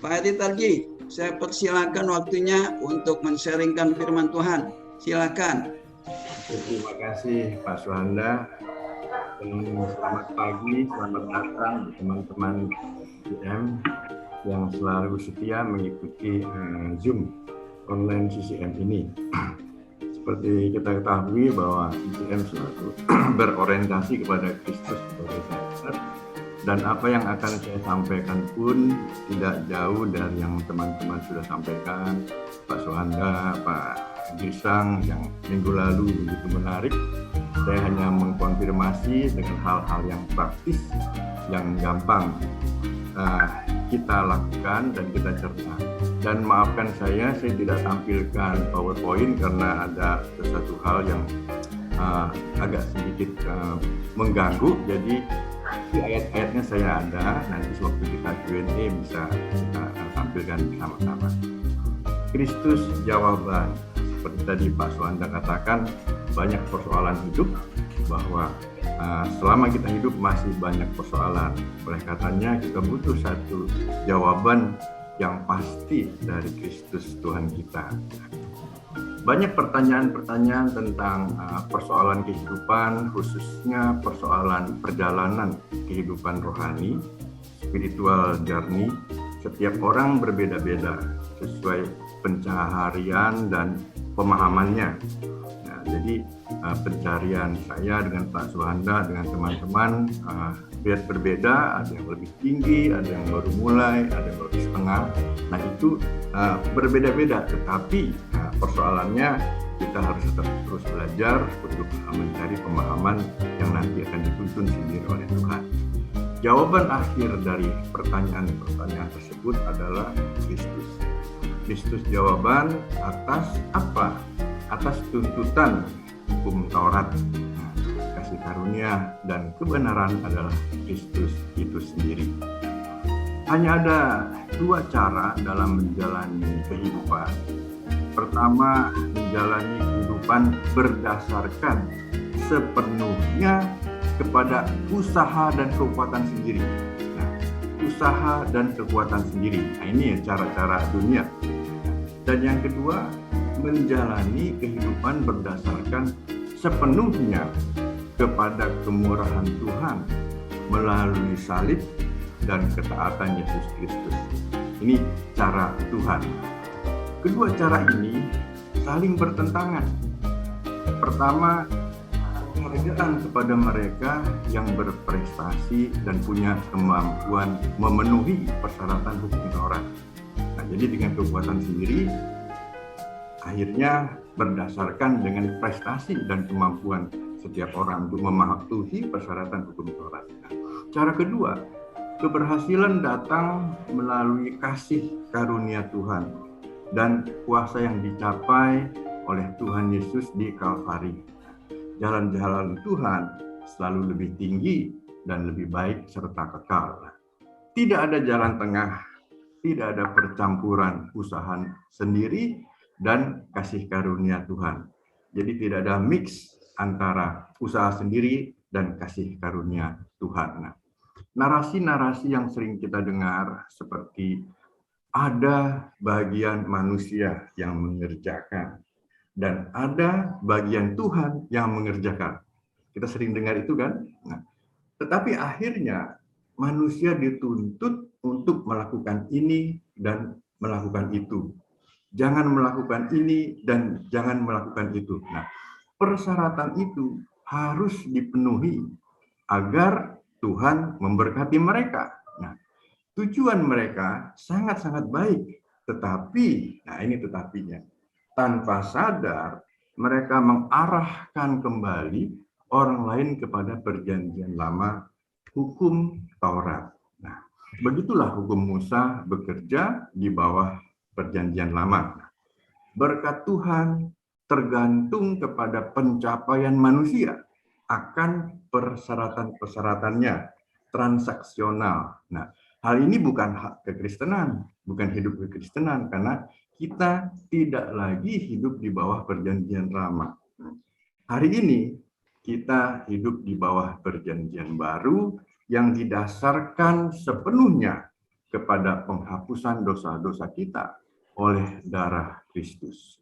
Pak Edi Tarji, saya persilakan waktunya untuk men-sharingkan firman Tuhan. Silakan. Terima kasih Pak Suhanda. Selamat pagi, selamat datang teman-teman CCM yang selalu setia mengikuti Zoom online CCM ini. Seperti kita ketahui bahwa CCM selalu berorientasi kepada Kristus sebagai dasar, dan apa yang akan saya sampaikan pun tidak jauh dari yang teman-teman sudah sampaikan, Pak Suhanda, Pak Gisang yang minggu lalu begitu menarik. Saya hanya mengkonfirmasi dengan hal-hal yang praktis, yang gampang kita lakukan dan kita cerna. Dan maafkan saya tidak tampilkan PowerPoint karena ada sesuatu hal yang agak sedikit mengganggu. Jadi ayat-ayatnya saya ada, nanti sewaktu kita Q&A bisa kita tampilkan bersama-sama. Kristus jawaban. Seperti tadi Pak Suhanda katakan, banyak persoalan hidup, bahwa selama kita hidup masih banyak persoalan. Oleh katanya kita butuh satu jawaban yang pasti dari Kristus Tuhan kita. Banyak pertanyaan-pertanyaan tentang persoalan kehidupan, khususnya persoalan perjalanan kehidupan rohani, spiritual journey. Setiap orang berbeda-beda sesuai pencaharian dan pemahamannya. Nah, jadi pencarian saya dengan Pak Suhanda, dengan teman-teman berbeda, ada yang lebih tinggi, ada yang baru mulai, ada yang baru setengah. Nah itu berbeda-beda, tetapi persoalannya kita harus tetap terus belajar untuk mencari pemahaman yang nanti akan dituntun sendiri oleh Tuhan. Jawaban akhir dari pertanyaan-pertanyaan tersebut adalah Kristus. Kristus jawaban atas apa? Atas tuntutan hukum Taurat. Nah, kasih karunia dan kebenaran adalah Kristus itu sendiri. Hanya ada dua cara dalam menjalani kehidupan. Pertama, menjalani kehidupan berdasarkan sepenuhnya kepada usaha dan kekuatan sendiri. Nah, usaha dan kekuatan sendiri. Nah, ini cara-cara dunia. Dan yang kedua, menjalani kehidupan berdasarkan sepenuhnya kepada kemurahan Tuhan melalui salib dan ketaatan Yesus Kristus. Ini cara Tuhan. Kedua cara ini saling bertentangan. Pertama, penghargaan kepada mereka yang berprestasi dan punya kemampuan memenuhi persyaratan hukum Taurat. Nah, jadi dengan kekuatan sendiri, akhirnya berdasarkan dengan prestasi dan kemampuan setiap orang untuk mematuhi persyaratan hukum Taurat. Cara kedua, keberhasilan datang melalui kasih karunia Tuhan dan kuasa yang dicapai oleh Tuhan Yesus di Kalvari. Jalan-jalan Tuhan selalu lebih tinggi dan lebih baik serta kekal. Tidak ada jalan tengah, tidak ada percampuran usaha sendiri dan kasih karunia Tuhan. Jadi tidak ada mix antara usaha sendiri dan kasih karunia Tuhan. Nah, narasi-narasi yang sering kita dengar seperti ada bagian manusia yang mengerjakan dan ada bagian Tuhan yang mengerjakan. Kita sering dengar itu kan? Nah, tetapi akhirnya manusia dituntut untuk melakukan ini dan melakukan itu. Jangan melakukan ini dan jangan melakukan itu. Nah, persyaratan itu harus dipenuhi agar Tuhan memberkati mereka. Nah, tujuan mereka sangat-sangat baik, tetapi, nah ini tetapinya, tanpa sadar mereka mengarahkan kembali orang lain kepada perjanjian lama, hukum Taurat. Nah, begitulah hukum Musa bekerja di bawah perjanjian lama. Berkat Tuhan tergantung kepada pencapaian manusia akan persyaratan-persyaratannya transaksional. Nah, hal ini bukan hak kekristenan, bukan hidup kekristenan, karena kita tidak lagi hidup di bawah perjanjian lama. Hari ini kita hidup di bawah perjanjian baru yang didasarkan sepenuhnya kepada penghapusan dosa-dosa kita oleh darah Kristus.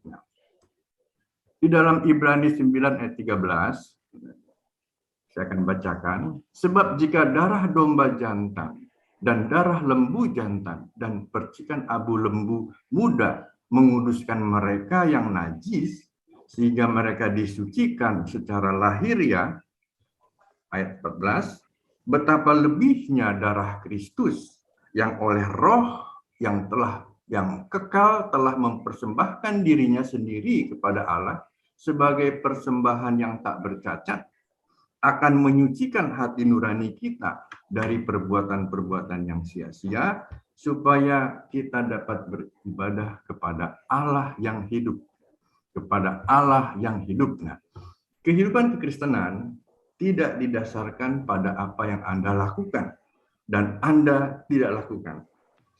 Di dalam Ibrani 9 ayat 13, saya akan bacakan, sebab jika darah domba jantan dan darah lembu jantan dan percikan abu lembu muda menguduskan mereka yang najis, sehingga mereka disucikan secara lahiriah, ayat 14, betapa lebihnya darah Kristus yang oleh roh yang kekal telah mempersembahkan dirinya sendiri kepada Allah sebagai persembahan yang tak bercacat, akan menyucikan hati nurani kita dari perbuatan-perbuatan yang sia-sia, supaya kita dapat beribadah kepada Allah yang hidup. Kepada Allah yang hidup. Nah, kehidupan kekristenan tidak didasarkan pada apa yang Anda lakukan dan Anda tidak lakukan.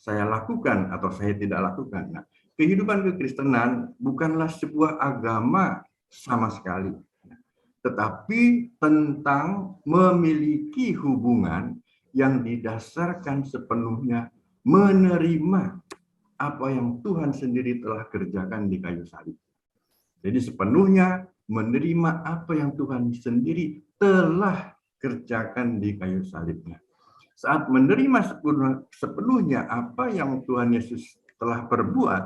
Saya lakukan atau saya tidak lakukan. Nah, kehidupan kekristenan bukanlah sebuah agama sama sekali, tetapi tentang memiliki hubungan yang didasarkan sepenuhnya menerima apa yang Tuhan sendiri telah kerjakan di kayu salib. Jadi sepenuhnya menerima apa yang Tuhan sendiri telah kerjakan di kayu salibnya. Saat menerima sepenuhnya apa yang Tuhan Yesus telah perbuat,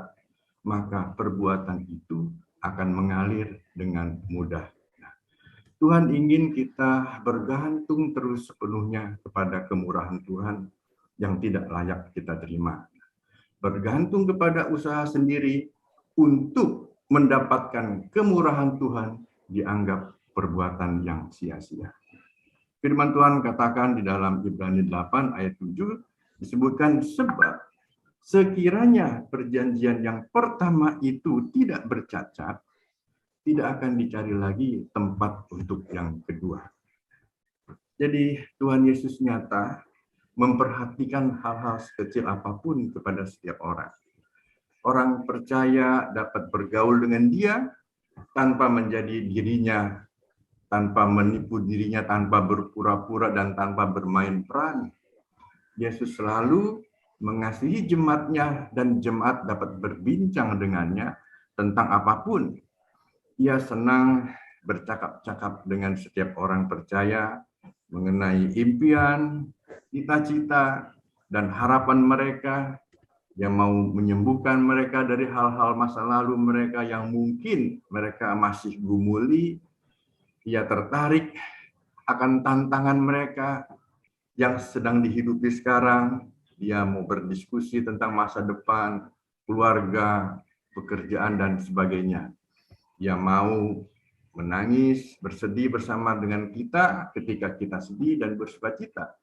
maka perbuatan itu akan mengalir dengan mudah. Tuhan ingin kita bergantung terus sepenuhnya kepada kemurahan Tuhan yang tidak layak kita terima. Bergantung kepada usaha sendiri untuk mendapatkan kemurahan Tuhan dianggap perbuatan yang sia-sia. Firman Tuhan katakan di dalam Ibrani 8 ayat 7 disebutkan, sebab sekiranya perjanjian yang pertama itu tidak bercacat, tidak akan dicari lagi tempat untuk yang kedua. Jadi Tuhan Yesus nyata memperhatikan hal-hal sekecil apapun kepada setiap orang. Orang percaya dapat bergaul dengan Dia tanpa menjadi dirinya, tanpa menipu dirinya, tanpa berpura-pura dan tanpa bermain peran. Yesus selalu mengasihi jemaatnya dan jemaat dapat berbincang dengannya tentang apapun. Ia senang bercakap-cakap dengan setiap orang percaya mengenai impian, cita-cita, dan harapan mereka yang mau menyembuhkan mereka dari hal-hal masa lalu mereka yang mungkin mereka masih gumuli. Ia tertarik akan tantangan mereka yang sedang dihidupi sekarang. Dia mau berdiskusi tentang masa depan, keluarga, pekerjaan, dan sebagainya. Ia mau menangis, bersedih bersama dengan kita ketika kita sedih dan bersukacita.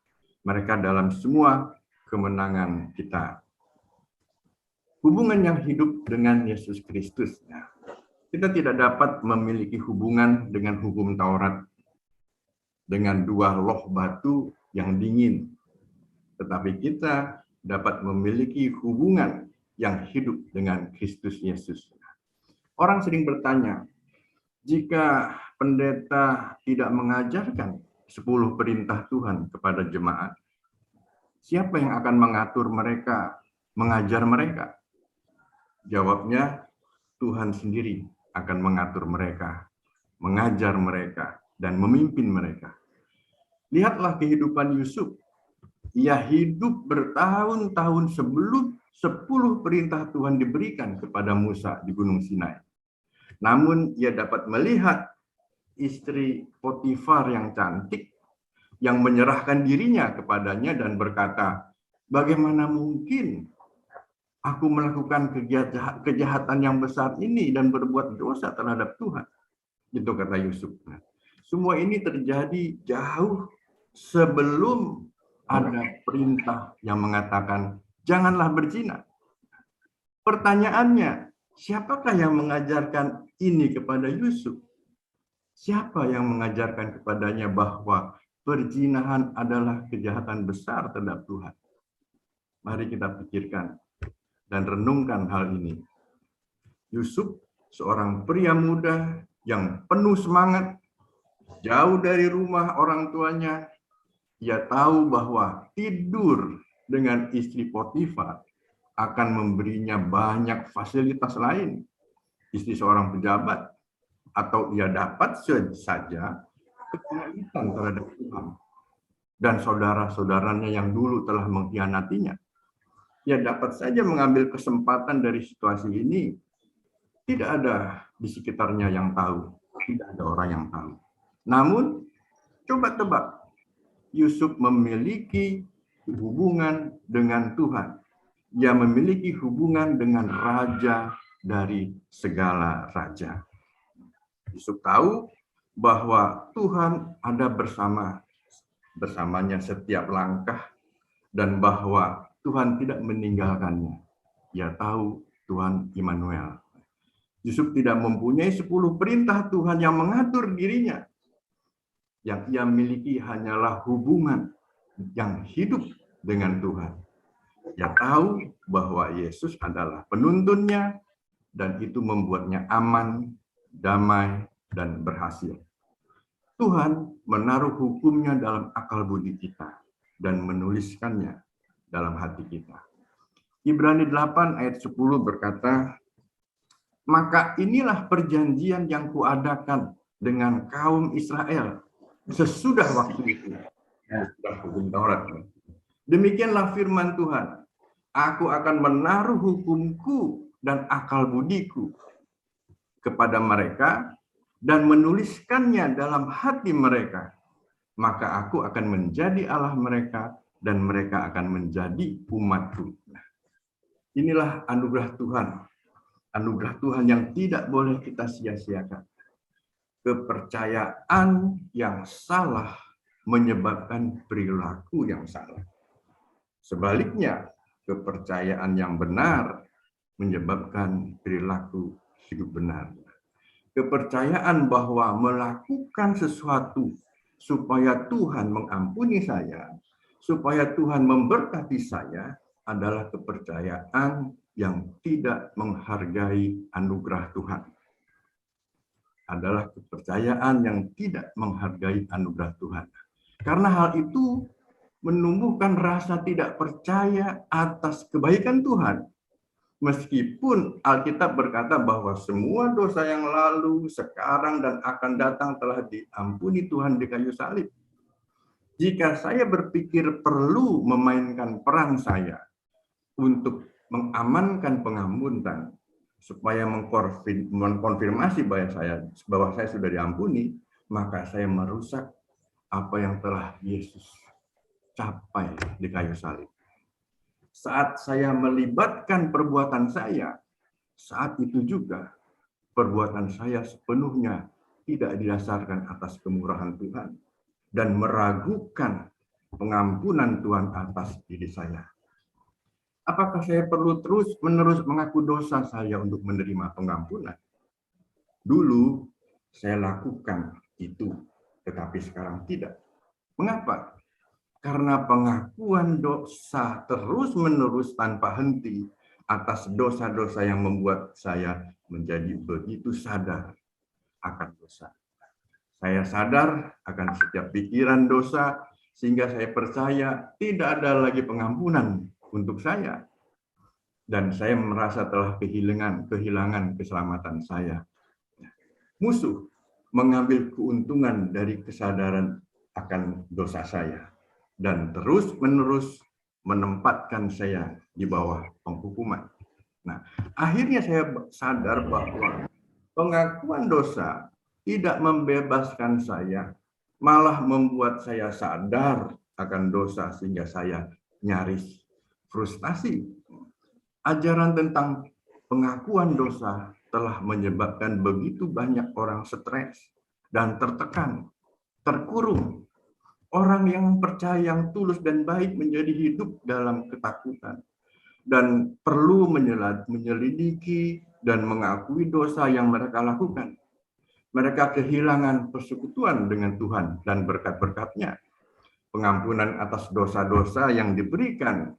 Mereka dalam semua kemenangan kita. Hubungan yang hidup dengan Yesus Kristus. Kita tidak dapat memiliki hubungan dengan hukum Taurat, dengan dua loh batu yang dingin. Tetapi kita dapat memiliki hubungan yang hidup dengan Kristus Yesus. Orang sering bertanya, jika pendeta tidak mengajarkan 10 perintah Tuhan kepada jemaat, siapa yang akan mengatur mereka, mengajar mereka? Jawabnya, Tuhan sendiri akan mengatur mereka, mengajar mereka, dan memimpin mereka. Lihatlah kehidupan Yusuf. Ia hidup bertahun-tahun sebelum 10 perintah Tuhan diberikan kepada Musa di Gunung Sinai. Namun ia dapat melihat istri Potifar yang cantik yang menyerahkan dirinya kepadanya dan berkata, bagaimana mungkin aku melakukan kejahatan yang besar ini dan berbuat dosa terhadap Tuhan? Itu kata Yusuf. Semua ini terjadi jauh sebelum ada perintah yang mengatakan janganlah berzina. Pertanyaannya, siapakah yang mengajarkan ini kepada Yusuf? Siapa yang mengajarkan kepadanya bahwa perzinahan adalah kejahatan besar terhadap Tuhan? Mari kita pikirkan dan renungkan hal ini. Yusuf, seorang pria muda yang penuh semangat, jauh dari rumah orang tuanya. Ia tahu bahwa tidur dengan istri Potifar akan memberinya banyak fasilitas lain, istri seorang pejabat, atau ia dapat saja kepengaruhan terhadap Tuhan dan saudara-saudaranya yang dulu telah mengkhianatinya. Ia dapat saja mengambil kesempatan dari situasi ini. Tidak ada di sekitarnya yang tahu, tidak ada orang yang tahu. Namun, coba tebak, Yusuf memiliki hubungan dengan Tuhan. Ia memiliki hubungan dengan raja dari segala raja. Yusuf tahu bahwa Tuhan ada bersamanya setiap langkah dan bahwa Tuhan tidak meninggalkannya. Ia tahu Tuhan Immanuel. Yusuf tidak mempunyai 10 perintah Tuhan yang mengatur dirinya. Yang ia miliki hanyalah hubungan yang hidup dengan Tuhan. Ia tahu bahwa Yesus adalah penuntunnya dan itu membuatnya aman, damai, dan berhasil. Tuhan menaruh hukumnya dalam akal budi kita dan menuliskannya dalam hati kita. Ibrani 8 ayat 10 berkata, "Maka inilah perjanjian yang kuadakan dengan kaum Israel sesudah waktu itu." Sesudah hukum Taurat. Demikianlah firman Tuhan, "Aku akan menaruh hukumku dan akal budiku kepada mereka dan menuliskannya dalam hati mereka. Maka aku akan menjadi Allah mereka dan mereka akan menjadi umatku." Inilah anugerah Tuhan. Anugerah Tuhan yang tidak boleh kita sia-siakan. Kepercayaan yang salah menyebabkan perilaku yang salah. Sebaliknya, kepercayaan yang benar menyebabkan perilaku hidup benar. Kepercayaan bahwa melakukan sesuatu supaya Tuhan mengampuni saya, supaya Tuhan memberkati saya, adalah kepercayaan yang tidak menghargai anugerah Tuhan. Adalah kepercayaan yang tidak menghargai anugerah Tuhan. Karena hal itu menumbuhkan rasa tidak percaya atas kebaikan Tuhan. Meskipun Alkitab berkata bahwa semua dosa yang lalu, sekarang, dan akan datang telah diampuni Tuhan di kayu salib. Jika saya berpikir perlu memainkan peran saya untuk mengamankan pengampunan, supaya mengkonfirmasi bahwa saya sudah diampuni, maka saya merusak apa yang telah Yesus capai di kayu salib. Saat saya melibatkan perbuatan saya, saat itu juga perbuatan saya sepenuhnya tidak didasarkan atas kemurahan Tuhan dan meragukan pengampunan Tuhan atas diri saya. Apakah saya perlu terus-menerus mengaku dosa saya untuk menerima pengampunan? Dulu saya lakukan itu, tetapi sekarang tidak. Mengapa? Karena pengakuan dosa terus-menerus tanpa henti atas dosa-dosa yang membuat saya menjadi begitu sadar akan dosa. Saya sadar akan setiap pikiran dosa, sehingga saya percaya tidak ada lagi pengampunan untuk saya. Dan saya merasa telah kehilangan keselamatan saya. Musuh mengambil keuntungan dari kesadaran akan dosa saya dan terus-menerus menempatkan saya di bawah penghukuman. Nah, akhirnya saya sadar bahwa pengakuan dosa tidak membebaskan saya, malah membuat saya sadar akan dosa sehingga saya nyaris frustasi. Ajaran tentang pengakuan dosa telah menyebabkan begitu banyak orang stres dan tertekan, terkurung. Orang yang percaya yang tulus dan baik menjadi hidup dalam ketakutan dan perlu menyelidiki dan mengakui dosa yang mereka lakukan. Mereka kehilangan persekutuan dengan Tuhan dan berkat-berkat-Nya. Pengampunan atas dosa-dosa yang diberikan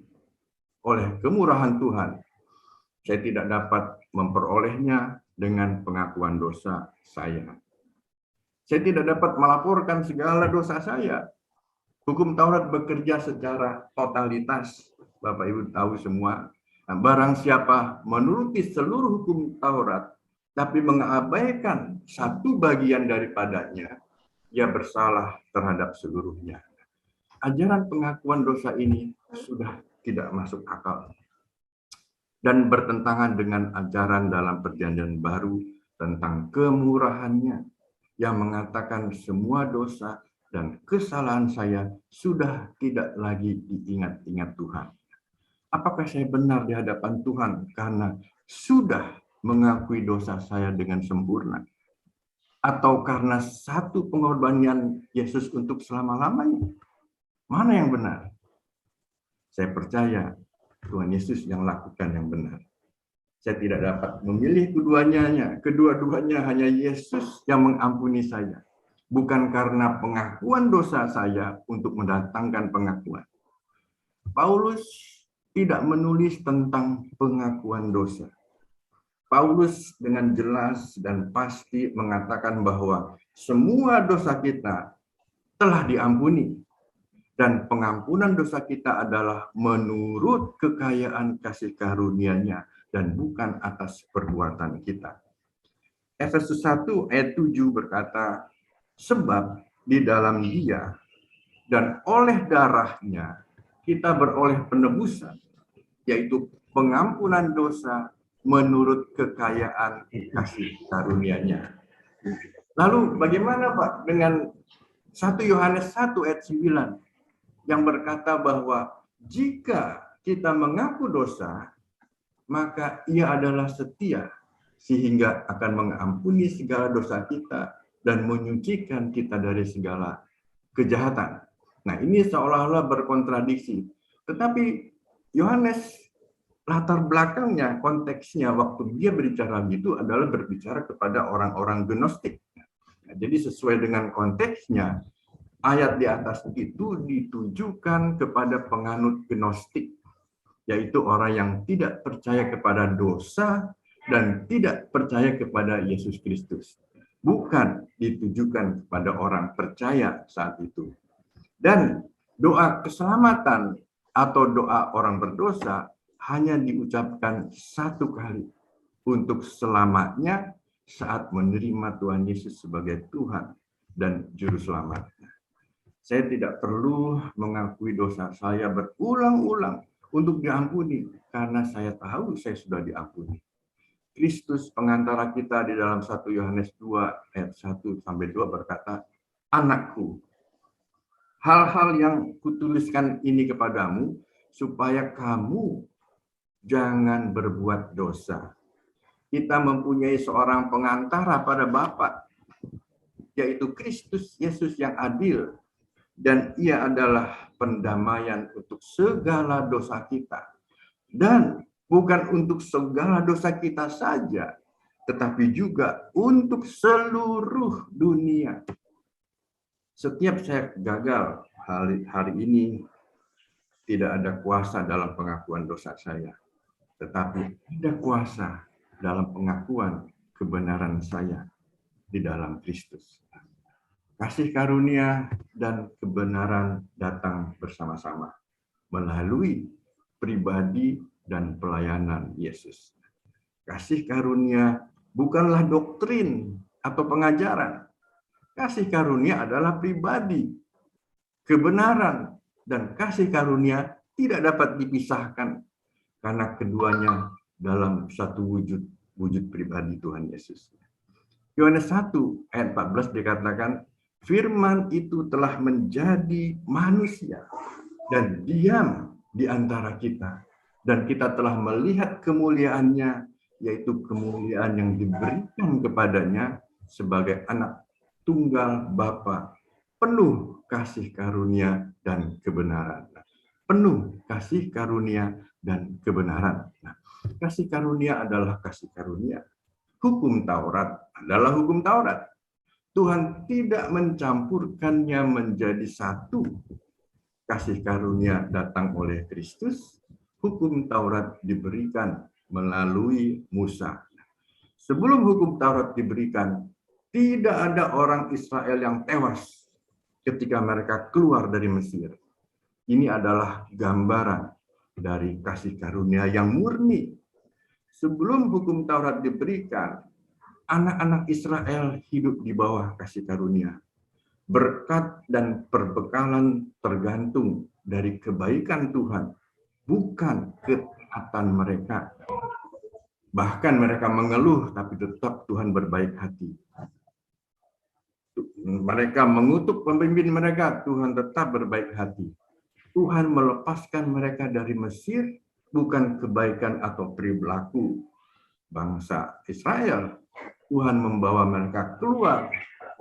oleh kemurahan Tuhan, saya tidak dapat memperolehnya dengan pengakuan dosa saya. Saya tidak dapat melaporkan segala dosa saya. Hukum Taurat bekerja secara totalitas Bapak Ibu tahu semua. Nah, barang siapa menuruti seluruh hukum Taurat, tapi mengabaikan satu bagian daripadanya, ia bersalah terhadap seluruhnya. Ajaran pengakuan dosa ini sudah tidak masuk akal dan bertentangan dengan ajaran dalam Perjanjian Baru tentang kemurahannya yang mengatakan semua dosa dan kesalahan saya sudah tidak lagi diingat-ingat Tuhan. Apakah saya benar di hadapan Tuhan karena sudah mengakui dosa saya dengan sempurna? Atau karena satu pengorbanan Yesus untuk selama-lamanya? Mana yang benar? Saya percaya Tuhan Yesus yang lakukan yang benar. Saya tidak dapat memilih keduanya. Kedua-duanya hanya Yesus yang mengampuni saya. Bukan karena pengakuan dosa saya untuk mendatangkan pengakuan. Paulus tidak menulis tentang pengakuan dosa. Paulus dengan jelas dan pasti mengatakan bahwa semua dosa kita telah diampuni. Dan pengampunan dosa kita adalah menurut kekayaan kasih karunia-Nya dan bukan atas perbuatan kita. Efesus 1 ayat 7 berkata, sebab di dalam Dia dan oleh darah-Nya kita beroleh penebusan, yaitu pengampunan dosa menurut kekayaan kasih karunia-Nya. Lalu bagaimana Pak dengan 1 Yohanes 1 ayat 9 yang berkata bahwa jika kita mengaku dosa, maka Ia adalah setia sehingga akan mengampuni segala dosa kita dan menyucikan kita dari segala kejahatan. Nah, ini seolah-olah berkontradiksi. Tetapi Yohanes latar belakangnya, konteksnya waktu dia berbicara gitu adalah berbicara kepada orang-orang Gnostik. Nah, jadi sesuai dengan konteksnya, ayat di atas itu ditujukan kepada penganut Gnostik, yaitu orang yang tidak percaya kepada dosa dan tidak percaya kepada Yesus Kristus. Bukan ditujukan kepada orang percaya saat itu. Dan doa keselamatan atau doa orang berdosa hanya diucapkan satu kali untuk selamatnya saat menerima Tuhan Yesus sebagai Tuhan dan Juru Selamat. Saya tidak perlu mengakui dosa saya berulang-ulang untuk diampuni, karena saya tahu saya sudah diampuni. Kristus pengantara kita di dalam 1 Yohanes 2 ayat 1-2 berkata, anakku, hal-hal yang kutuliskan ini kepadamu, supaya kamu jangan berbuat dosa. Kita mempunyai seorang pengantara pada Bapa, yaitu Kristus Yesus yang adil, dan Ia adalah pendamaian untuk segala dosa kita. Dan bukan untuk segala dosa kita saja, tetapi juga untuk seluruh dunia. Setiap saya gagal hari ini, tidak ada kuasa dalam pengakuan dosa saya. Tetapi ada kuasa dalam pengakuan kebenaran saya di dalam Kristus. Kasih karunia dan kebenaran datang bersama-sama melalui pribadi dan pelayanan Yesus. Kasih karunia bukanlah doktrin atau pengajaran. Kasih karunia adalah pribadi. Kebenaran dan kasih karunia tidak dapat dipisahkan karena keduanya dalam satu wujud pribadi Tuhan Yesus. Yohanes 1 ayat 14 dikatakan, Firman itu telah menjadi manusia dan diam di antara kita. Dan kita telah melihat kemuliaannya, yaitu kemuliaan yang diberikan kepadanya sebagai anak tunggal Bapa, penuh kasih karunia dan kebenaran. Penuh kasih karunia dan kebenaran. Nah, kasih karunia adalah kasih karunia. Hukum Taurat adalah hukum Taurat. Tuhan tidak mencampurkannya menjadi satu. Kasih karunia datang oleh Kristus, hukum Taurat diberikan melalui Musa. Sebelum hukum Taurat diberikan, tidak ada orang Israel yang tewas ketika mereka keluar dari Mesir. Ini adalah gambaran dari kasih karunia yang murni. Sebelum hukum Taurat diberikan, anak-anak Israel hidup di bawah kasih karunia. Berkat dan perbekalan tergantung dari kebaikan Tuhan, bukan ketaatan mereka. Bahkan mereka mengeluh, tapi tetap Tuhan berbaik hati. Mereka mengutuk pemimpin mereka, Tuhan tetap berbaik hati. Tuhan melepaskan mereka dari Mesir, bukan kebaikan atau perilaku bangsa Israel. Tuhan membawa mereka keluar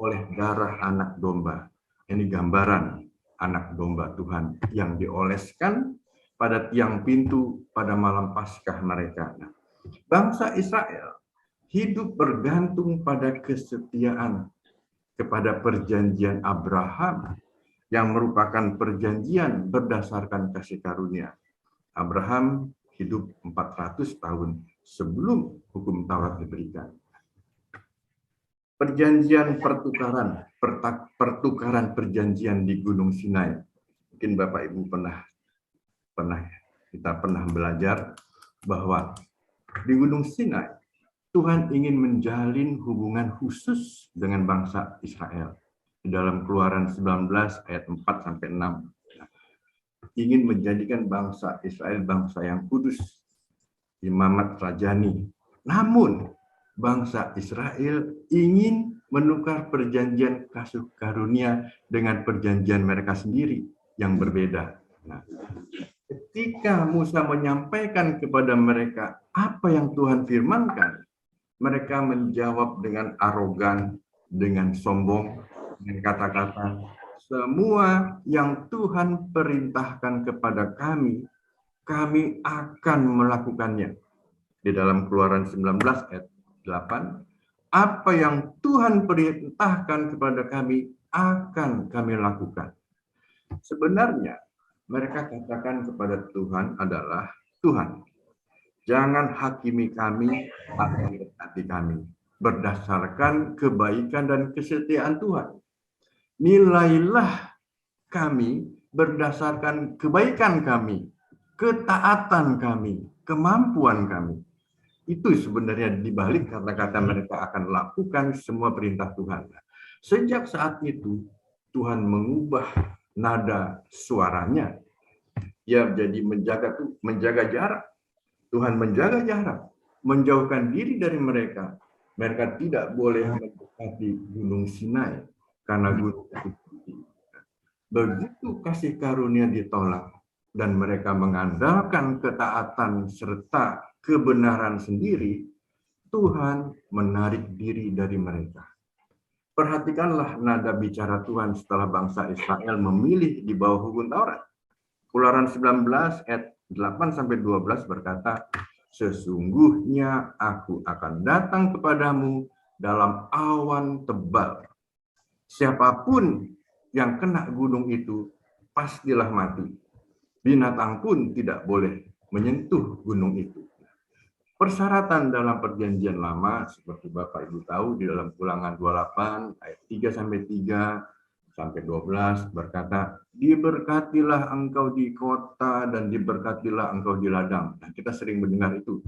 oleh darah anak domba. Ini gambaran anak domba Tuhan yang dioleskan pada tiang pintu pada malam Paskah mereka. Bangsa Israel hidup bergantung pada kesetiaan kepada perjanjian Abraham yang merupakan perjanjian berdasarkan kasih karunia. Abraham hidup 400 tahun sebelum hukum Taurat diberikan. Perjanjian pertukaran perjanjian di Gunung Sinai. Mungkin Bapak Ibu kita pernah belajar bahwa di Gunung Sinai Tuhan ingin menjalin hubungan khusus dengan bangsa Israel. Di dalam Keluaran 19 ayat 4 sampai 6. Ingin menjadikan bangsa Israel bangsa yang kudus, imamat rajani. Namun bangsa Israel ingin menukar perjanjian kasih karunia dengan perjanjian mereka sendiri yang berbeda. Nah, ketika Musa menyampaikan kepada mereka apa yang Tuhan firmankan, mereka menjawab dengan arogan, dengan sombong, dengan kata-kata, semua yang Tuhan perintahkan kepada kami, kami akan melakukannya. Di dalam Keluaran 19 ayat 8, apa yang Tuhan perintahkan kepada kami, akan kami lakukan. Sebenarnya, mereka katakan kepada Tuhan adalah, Tuhan, jangan hakimi kami atau mendekati kami berdasarkan kebaikan dan kesetiaan Tuhan. Nilailah kami berdasarkan kebaikan kami, ketaatan kami, kemampuan kami. Itu sebenarnya dibalik kata-kata mereka akan lakukan semua perintah Tuhan. Sejak saat itu, Tuhan mengubah nada suaranya. Ia jadi menjaga jarak. Tuhan menjaga jarak, menjauhkan diri dari mereka. Mereka tidak boleh mendekati Gunung Sinai karena gunung itu tinggi. Begitu kasih karunia ditolak dan mereka mengandalkan ketaatan serta kebenaran sendiri, Tuhan menarik diri dari mereka. Perhatikanlah nada bicara Tuhan setelah bangsa Israel memilih di bawah hukum Taurat. Keluaran 19 ayat 8-12 berkata, sesungguhnya aku akan datang kepadamu dalam awan tebal. Siapapun yang kena gunung itu, pastilah mati. Binatang pun tidak boleh menyentuh gunung itu. Persyaratan dalam perjanjian lama, seperti Bapak Ibu tahu, di dalam Ulangan 28 ayat 3-3-12 berkata, diberkatilah engkau di kota dan diberkatilah engkau di ladang. Nah, kita sering mendengar itu.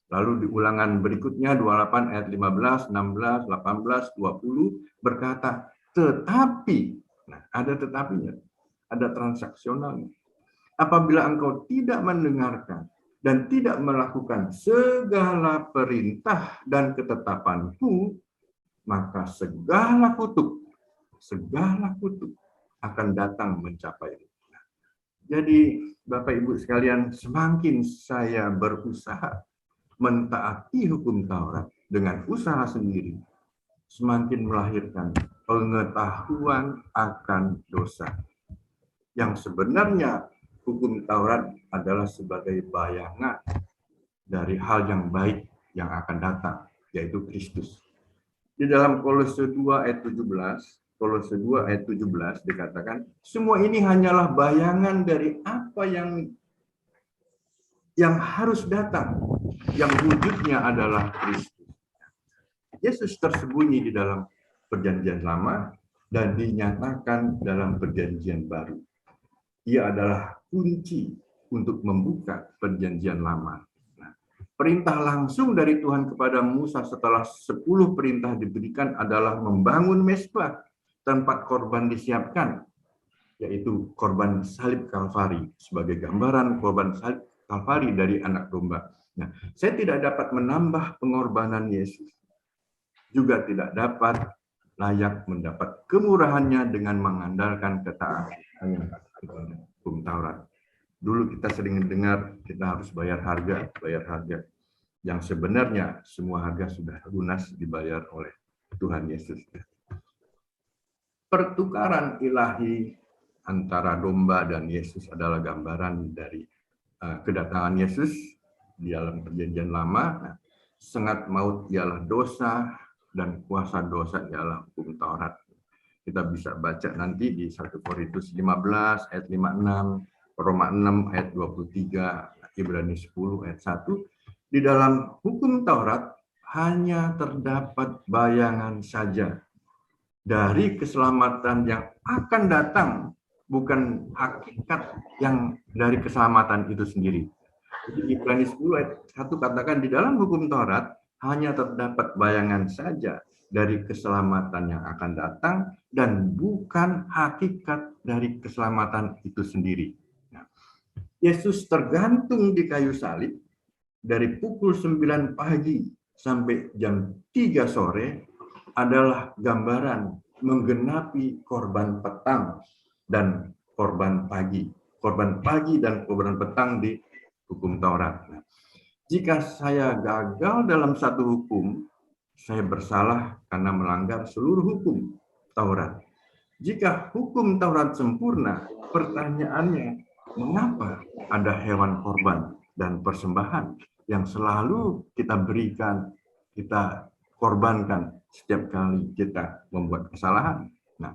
Lalu di Ulangan berikutnya 28 ayat 15, 16, 18, 20 berkata, tetapi, nah ada tetapinya, ada transaksionalnya. Apabila engkau tidak mendengarkan dan tidak melakukan segala perintah dan ketetapanku, maka segala kutuk akan datang mencapaimu. Jadi Bapak Ibu sekalian, semakin saya berusaha mentaati hukum Taurat dengan usaha sendiri, semakin melahirkan pengetahuan akan dosa. Yang sebenarnya hukum Taurat adalah sebagai bayangan dari hal yang baik yang akan datang, yaitu Kristus. Di dalam Kolose 2 ayat 17 dikatakan, semua ini hanyalah bayangan dari apa yang harus datang, yang wujudnya adalah Kristus. Yesus tersembunyi di dalam perjanjian lama dan dinyatakan dalam perjanjian baru. Ia adalah kunci untuk membuka perjanjian lama. Nah, perintah langsung dari Tuhan kepada Musa setelah 10 perintah diberikan adalah membangun mezbah, tempat korban disiapkan, yaitu korban salib Kalvari sebagai gambaran korban salib Kalvari dari anak domba. Nah, saya tidak dapat menambah pengorbanan Yesus, juga tidak dapat layak mendapat kemurahannya dengan mengandalkan ketaatan hukum Taurat. Dulu kita sering dengar kita harus bayar harga. Yang sebenarnya semua harga sudah lunas dibayar oleh Tuhan Yesus. Pertukaran ilahi antara domba dan Yesus adalah gambaran dari kedatangan Yesus di dalam perjanjian lama. Nah, sengat maut ialah dosa dan kuasa dosa ialah hukum Taurat. Kita bisa baca nanti di 1 Korintus 15 ayat 56, Roma 6 ayat 23, Ibrani 10 ayat 1. Di dalam hukum Taurat hanya terdapat bayangan saja dari keselamatan yang akan datang, bukan hakikat yang dari keselamatan itu sendiri. Jadi Ibrani 10 ayat 1 katakan di dalam hukum Taurat hanya terdapat bayangan saja dari keselamatan yang akan datang dan bukan hakikat dari keselamatan itu sendiri. Nah, Yesus tergantung di kayu salib dari pukul 9 pagi sampai jam 3 sore adalah gambaran menggenapi korban petang dan korban pagi. Korban pagi dan korban petang di hukum Taurat. Nah, jika saya gagal dalam satu hukum, saya bersalah karena melanggar seluruh hukum Taurat. Jika hukum Taurat sempurna, pertanyaannya, mengapa ada hewan korban dan persembahan yang selalu kita berikan, kita korbankan setiap kali kita membuat kesalahan? Nah,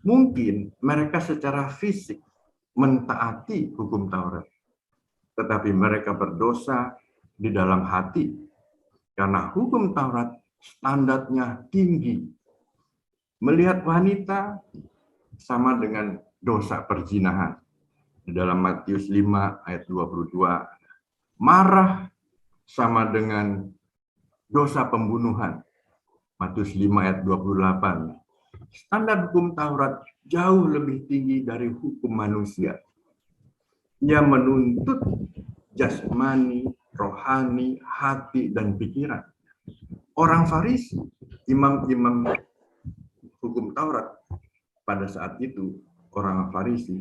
mungkin mereka secara fisik mentaati hukum Taurat, tetapi mereka berdosa di dalam hati karena hukum Taurat standarnya tinggi. Melihat wanita sama dengan dosa perzinahan. Di dalam Matius 5 ayat 22, marah sama dengan dosa pembunuhan. Matius 5 ayat 28. Standar hukum Taurat jauh lebih tinggi dari hukum manusia. Ia menuntut jasmani, rohani, hati, dan pikiran. Orang Farisi, imam-imam hukum Taurat pada saat itu, orang Farisi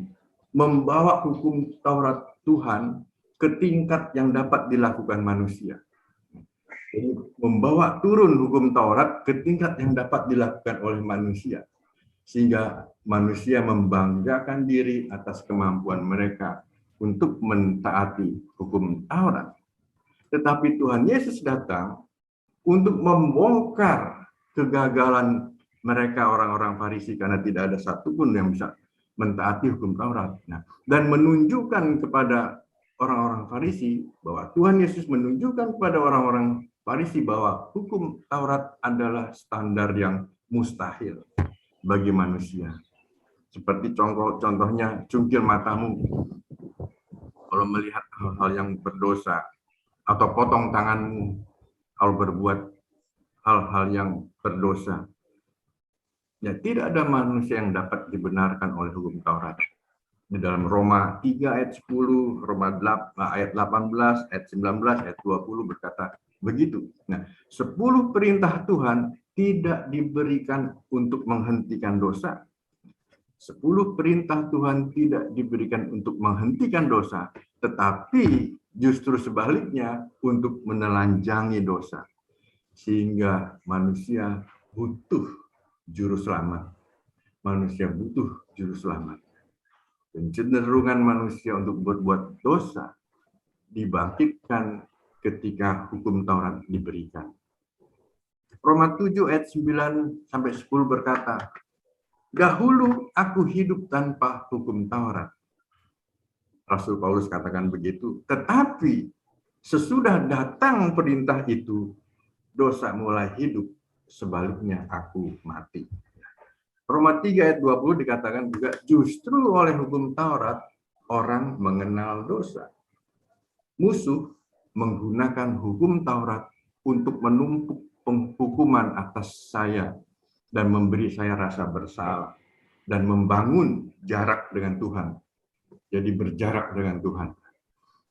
membawa hukum Taurat Tuhan ke tingkat yang dapat dilakukan manusia. Jadi membawa turun hukum Taurat ke tingkat yang dapat dilakukan oleh manusia. Sehingga manusia membanggakan diri atas kemampuan mereka untuk mentaati hukum Taurat. Tetapi Tuhan Yesus datang untuk membongkar kegagalan mereka orang-orang Farisi karena tidak ada satupun yang bisa mentaati hukum Taurat. Nah, dan menunjukkan kepada orang-orang Farisi bahwa Tuhan Yesus menunjukkan kepada orang-orang Farisi bahwa hukum Taurat adalah standar yang mustahil bagi manusia. Seperti contohnya cungkil matamu kalau melihat hal-hal yang berdosa, atau potong tanganmu kalau berbuat hal-hal yang berdosa. Ya, tidak ada manusia yang dapat dibenarkan oleh hukum Taurat. Di dalam Roma 3 ayat 10, Roma 8, ayat 18, ayat 19, ayat 20 berkata begitu. Nah, 10 perintah Tuhan tidak diberikan untuk menghentikan dosa. 10 perintah Tuhan tidak diberikan untuk menghentikan dosa, tetapi justru sebaliknya untuk menelanjangi dosa. Sehingga manusia butuh juru selamat. Manusia butuh juru selamat. Kecenderungan manusia untuk berbuat dosa dibangkitkan ketika hukum Taurat diberikan. Roma 7 ayat 9 sampai 10 berkata, dahulu aku hidup tanpa hukum Taurat. Rasul Paulus katakan begitu. Tetapi sesudah datang perintah itu, dosa mulai hidup. Sebaliknya aku mati. Roma 3 ayat 20 dikatakan juga justru oleh hukum Taurat orang mengenal dosa. musuh menggunakan hukum Taurat untuk menumpuk penghukuman atas saya dan memberi saya rasa bersalah dan membangun jarak dengan Tuhan. Jadi berjarak dengan Tuhan.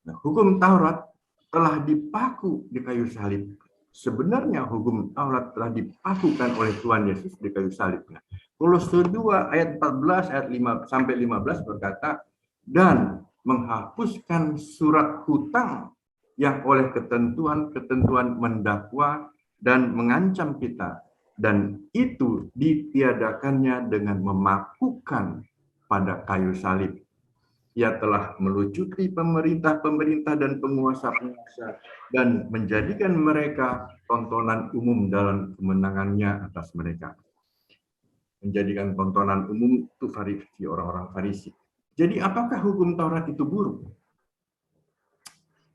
Nah, hukum Taurat telah dipaku di kayu salib. Sebenarnya hukum Taurat telah dipakukan oleh Tuhan Yesus di kayu salib. Kolose 2 ayat 14 ayat 5 sampai 15 berkata, dan menghapuskan surat hutang yang oleh ketentuan-ketentuan mendakwa dan mengancam kita, dan itu ditiadakannya dengan memakukan pada kayu salib. Ia telah melucuti pemerintah-pemerintah dan penguasa-penguasa dan menjadikan mereka tontonan umum dalam kemenangannya atas mereka. Menjadikan tontonan umum itu Farisi, orang-orang Farisi. Jadi apakah hukum Taurat itu buruk?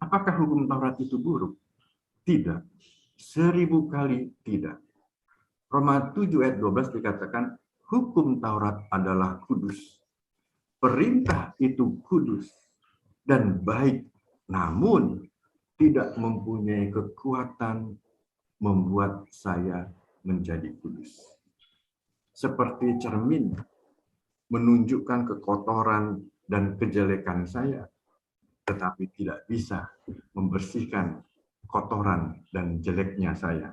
Apakah hukum Taurat itu buruk? Tidak. 1000 kali tidak. Roma 7 ayat 12 dikatakan, hukum Taurat adalah kudus. Perintah itu kudus dan baik, namun tidak mempunyai kekuatan membuat saya menjadi kudus. Seperti cermin menunjukkan kekotoran dan kejelekan saya, tetapi tidak bisa membersihkan kotoran dan jeleknya saya.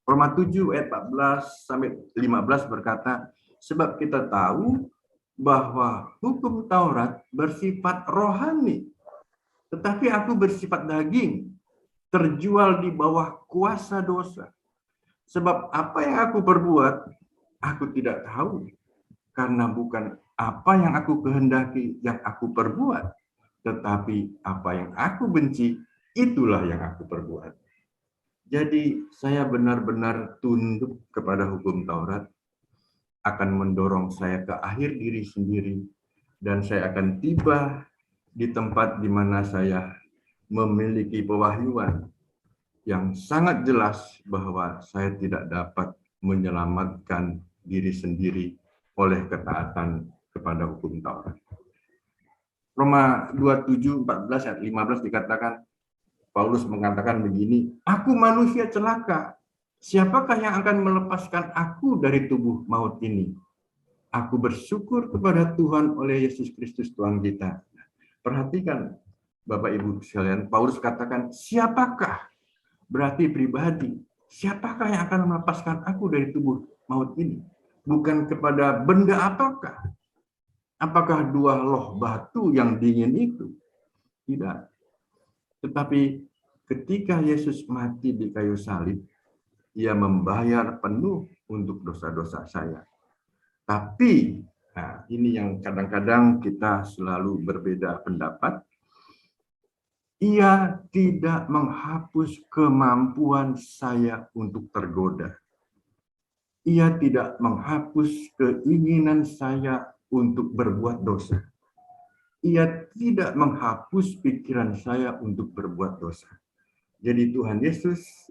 Roma 7 ayat 14 sampai 15 berkata, sebab kita tahu bahwa hukum Taurat bersifat rohani, tetapi aku bersifat daging, terjual di bawah kuasa dosa. Sebab apa yang aku perbuat, aku tidak tahu, karena bukan apa yang aku kehendaki yang aku perbuat, tetapi apa yang aku benci, itulah yang aku perbuat. Jadi saya benar-benar tunduk kepada hukum Taurat, akan mendorong saya ke akhir diri sendiri, dan saya akan tiba di tempat di mana saya memiliki pewahyuan yang sangat jelas bahwa saya tidak dapat menyelamatkan diri sendiri oleh ketaatan kepada hukum Taurat. Roma 27, 14, ayat 15 dikatakan, Paulus mengatakan begini, aku manusia celaka, siapakah yang akan melepaskan aku dari tubuh maut ini? Aku bersyukur kepada Tuhan oleh Yesus Kristus Tuhan kita. Perhatikan Bapak Ibu sekalian, Paulus katakan, siapakah? Berarti pribadi. Siapakah yang akan melepaskan aku dari tubuh maut ini? Bukan kepada benda apakah? Apakah 2 loh batu yang dingin itu? Tidak. Tetapi ketika Yesus mati di kayu salib, ia membayar penuh untuk dosa-dosa saya. Tapi, nah ini yang kadang-kadang kita selalu berbeda pendapat, ia tidak menghapus kemampuan saya untuk tergoda. Ia tidak menghapus keinginan saya untuk berbuat dosa. Ia tidak menghapus pikiran saya untuk berbuat dosa. Jadi Tuhan Yesus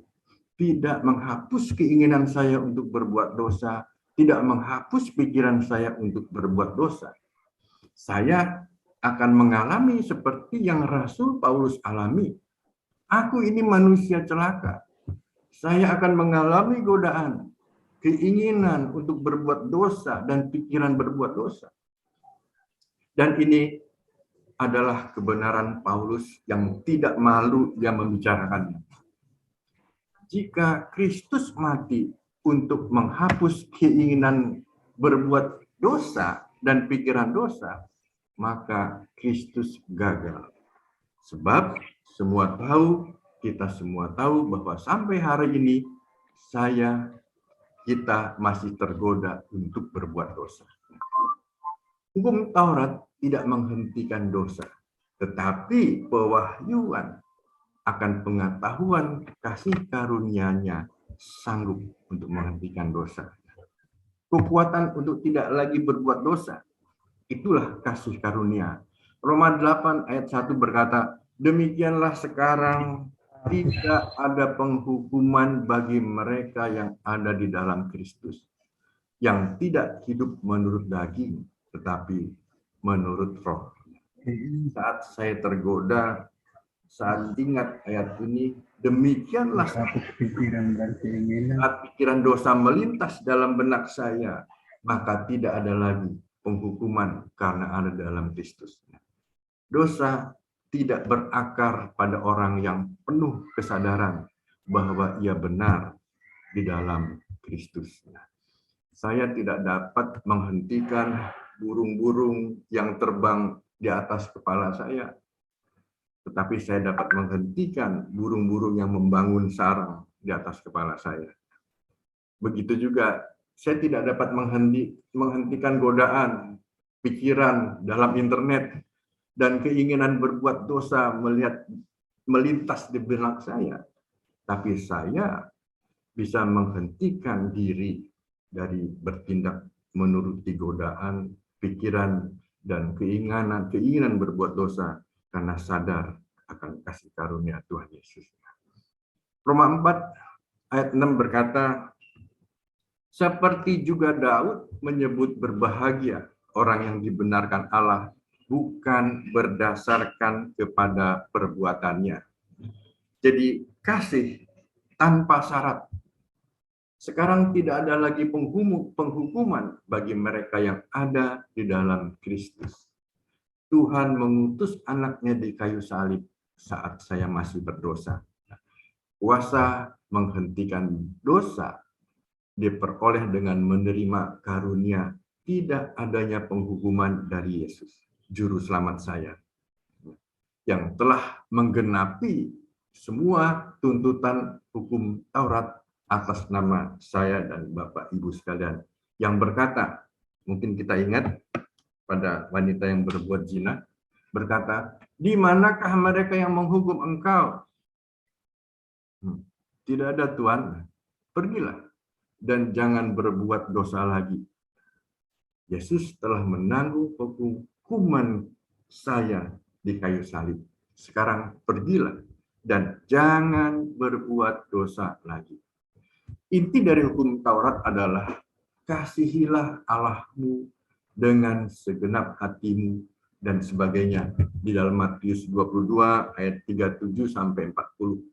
tidak menghapus keinginan saya untuk berbuat dosa, tidak menghapus pikiran saya untuk berbuat dosa. Saya akan mengalami seperti yang Rasul Paulus alami. Aku ini manusia celaka. Saya akan mengalami godaan, keinginan untuk berbuat dosa dan pikiran berbuat dosa. Dan ini adalah kebenaran Paulus yang tidak malu dia membicarakannya. Jika Kristus mati untuk menghapus keinginan berbuat dosa dan pikiran dosa, maka Kristus gagal. Sebab kita semua tahu bahwa sampai hari ini kita masih tergoda untuk berbuat dosa. Hukum Taurat tidak menghentikan dosa, tetapi pewahyuan akan pengetahuan kasih karunia-Nya sanggup untuk menghentikan dosa. Kekuatan untuk tidak lagi berbuat dosa, itulah kasih karunia. Roma 8 ayat 1 berkata, demikianlah sekarang tidak ada penghukuman bagi mereka yang ada di dalam Kristus, yang tidak hidup menurut daging, tetapi menurut roh. Saat saya tergoda saat ingat ayat ini, demikianlah Satu pikiran dan keinginan. saat pikiran dosa melintas dalam benak saya, maka tidak ada lagi penghukuman karena ada dalam Kristus. Dosa tidak berakar pada orang yang penuh kesadaran bahwa ia benar di dalam Kristus. Saya tidak dapat menghentikan burung-burung yang terbang di atas kepala saya, tetapi saya dapat menghentikan burung-burung yang membangun sarang di atas kepala saya. Begitu juga, saya tidak dapat menghentikan godaan, pikiran dalam internet, dan keinginan berbuat dosa melintas di benak saya. Tapi saya bisa menghentikan diri dari bertindak menuruti godaan, pikiran, dan keinginan berbuat dosa karena sadar akan kasih karunia Tuhan Yesus. Roma 4 ayat 6 berkata, seperti juga Daud menyebut berbahagia orang yang dibenarkan Allah bukan berdasarkan kepada perbuatannya. Jadi kasih tanpa syarat. Sekarang tidak ada lagi penghukuman bagi mereka yang ada di dalam Kristus. Tuhan mengutus anaknya di kayu salib saat saya masih berdosa. Kuasa menghentikan dosa diperoleh dengan menerima karunia tidak adanya penghukuman dari Yesus, Juru Selamat saya, yang telah menggenapi semua tuntutan hukum Taurat atas nama saya dan Bapak Ibu sekalian, yang berkata, mungkin kita ingat pada wanita yang berbuat zina, berkata, di manakah mereka yang menghukum engkau? Tidak ada Tuhan, pergilah dan jangan berbuat dosa lagi. Yesus telah menanggung hukuman saya di kayu salib. Sekarang pergilah dan jangan berbuat dosa lagi. Inti dari hukum Taurat adalah kasihilah Allahmu dengan segenap hatimu dan sebagainya di dalam Matius 22 ayat 37 sampai 40.